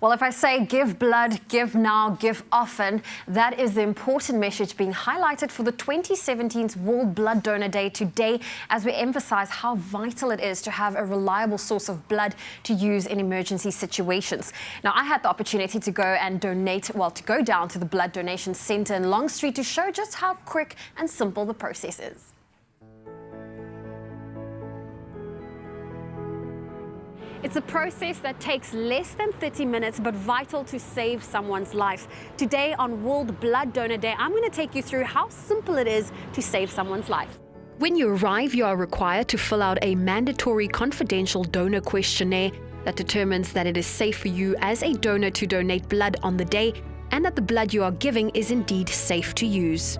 Well, if I say give blood, give now, give often, that is the important message being highlighted for the 2017 World Blood Donor Day today, as we emphasize how vital it is to have a reliable source of blood to use in emergency situations. Now, I had the opportunity to go and to go down to the Blood Donation Center in Long Street to show just how quick and simple the process is. It's a process that takes less than 30 minutes, but vital to save someone's life. Today on World Blood Donor Day, I'm going to take you through how simple it is to save someone's life. When you arrive, you are required to fill out a mandatory confidential donor questionnaire that determines that it is safe for you as a donor to donate blood on the day, and that the blood you are giving is indeed safe to use.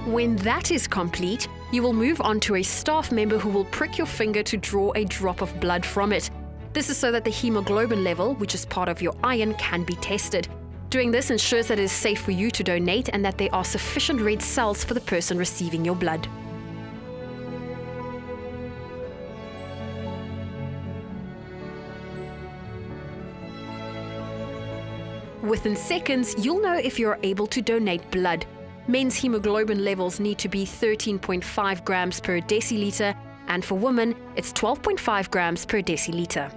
When that is complete, you will move on to a staff member who will prick your finger to draw a drop of blood from it. This is so that the hemoglobin level, which is part of your iron, can be tested. Doing this ensures that it is safe for you to donate and that there are sufficient red cells for the person receiving your blood. Within seconds, you'll know if you're able to donate blood. Men's hemoglobin levels need to be 13.5 grams per deciliter, and for women, it's 12.5 grams per deciliter.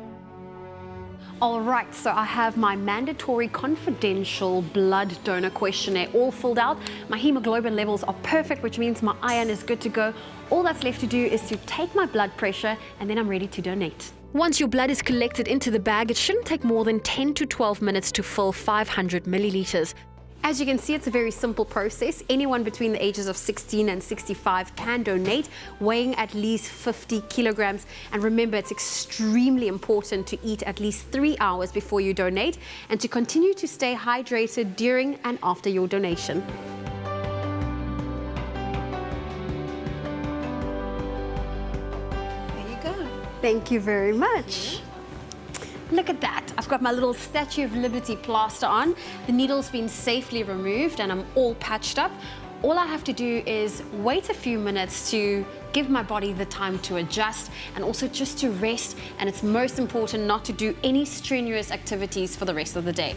All right, so I have my mandatory confidential blood donor questionnaire all filled out. My hemoglobin levels are perfect, which means my iron is good to go. All that's left to do is to take my blood pressure, and then I'm ready to donate. Once your blood is collected into the bag, it shouldn't take more than 10 to 12 minutes to fill 500 milliliters. As you can see, it's a very simple process. Anyone between the ages of 16 and 65 can donate, weighing at least 50 kilograms. And remember, it's extremely important to eat at least 3 hours before you donate and to continue to stay hydrated during and after your donation. There you go. Thank you very much. Look at that. I've got my little Statue of Liberty plaster on. The needle's been safely removed and I'm all patched up. All I have to do is wait a few minutes to give my body the time to adjust and also just to rest. And it's most important not to do any strenuous activities for the rest of the day.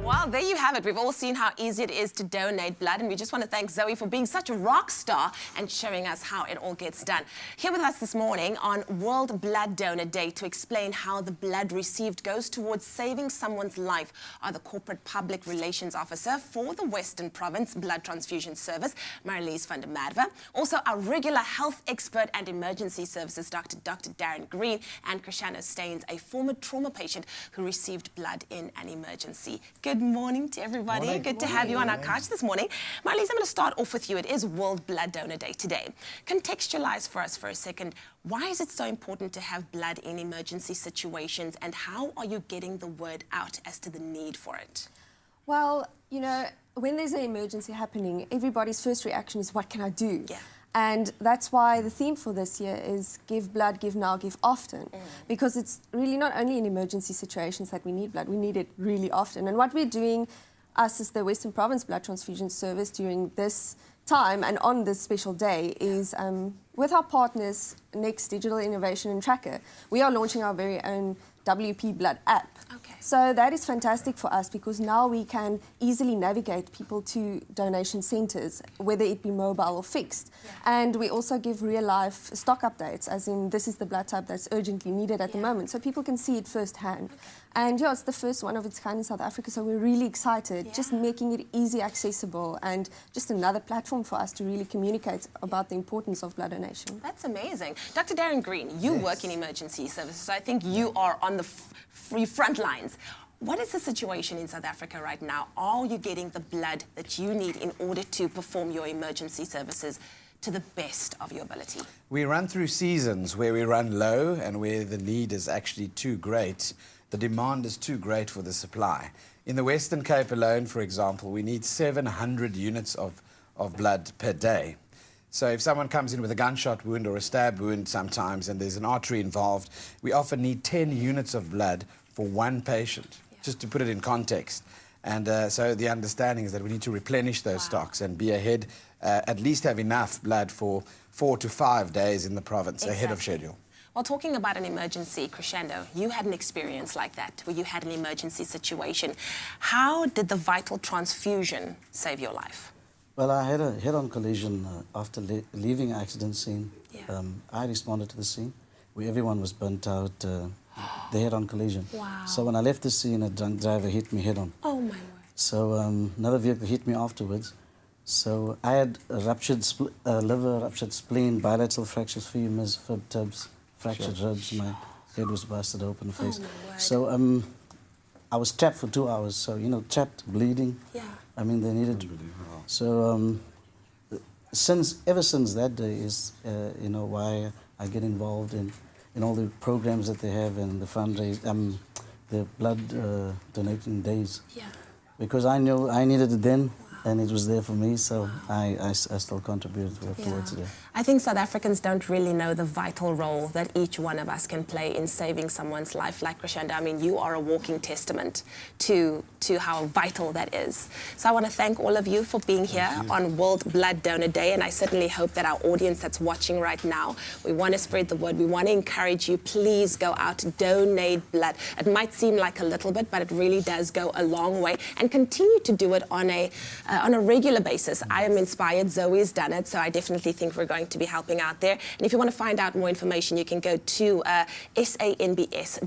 Well, there you have it. We've all seen how easy it is to donate blood, and we just want to thank Zoe for being such a rock star and showing us how it all gets done. Here with us this morning on World Blood Donor Day to explain how the blood received goes towards saving someone's life are the Corporate Public Relations Officer for the Western Province Blood Transfusion Service, Marlies van der Merwe. Also, our regular health expert and emergency services, Dr. Darren Green, and Krishana Staines, a former trauma patient who received blood in an emergency. Good morning to everybody. Morning. Good to have you on our couch this morning. Marlies, I'm going to start off with you. It is World Blood Donor Day today. Contextualize for us for a second. Why is it so important to have blood in emergency situations, and how are you getting the word out as to the need for it? Well, you know, when there's an emergency happening, everybody's first reaction is, what can I do? Yeah. And that's why the theme for this year is give blood, give now, give often. Because it's really not only in emergency situations that we need blood, we need it really often. And what we're doing, us as the Western Province Blood Transfusion Service during this time and on this special day is with our partners, Next Digital Innovation and Tracker, we are launching our very own WP Blood app. Okay. So that is fantastic for us because now we can easily navigate people to donation centres, whether it be mobile or fixed. Yeah. And we also give real-life stock updates, as in this is the blood type that's urgently needed at the moment, so people can see it firsthand. Okay. And yeah, it's the first one of its kind in South Africa, so we're really excited, just making it easy, accessible, and just another platform for us to really communicate about the importance of blood donation. That's amazing. Dr. Darren Green, you work in emergency services, so I think you are on the front lines. What is the situation in South Africa right now? Are you getting the blood that you need in order to perform your emergency services to the best of your ability? We run through seasons where we run low and where the need is actually too great. The demand is too great for the supply. In the Western Cape alone, for example, we need 700 units of blood per day. So if someone comes in with a gunshot wound or a stab wound sometimes and there's an artery involved, we often need 10 units of blood for one patient, just to put it in context. And so the understanding is that we need to replenish those stocks and be ahead, at least have enough blood for 4 to 5 days in the province ahead of schedule. Well, talking about an emergency, Crescendo, you had an experience like that, where you had an emergency situation. How did the vital transfusion save your life? Well, I had a head-on collision after leaving an accident scene. Yeah. I responded to the scene where everyone was burnt out, the head-on collision. Wow. So when I left the scene, a drunk driver hit me head-on. Oh, my word. So another vehicle hit me afterwards. So I had a ruptured liver, ruptured spleen, bilateral fractures, femurs, fib tibs, fractured ribs. My head was busted open, face. Oh, my word. So I was trapped for 2 hours. So, you know, trapped, bleeding. Yeah. I mean, they needed. So ever since that day is, you know, why I get involved in all the programs that they have and the fundraise, the blood donating days. Yeah. Because I knew I needed it then, and it was there for me, so I still contribute towards it. I think South Africans don't really know the vital role that each one of us can play in saving someone's life. Like Crescendo, I mean, you are a walking testament to how vital that is. So I want to thank all of you for being here on World Blood Donor Day, and I certainly hope that our audience that's watching right now, we want to spread the word. We want to encourage you, please go out, donate blood. It might seem like a little bit, but it really does go a long way, and continue to do it on a regular basis. I am inspired. Zoe's done it, so I definitely think we're going to be helping out there. And if you want to find out more information, you can go to sanbs.org.za.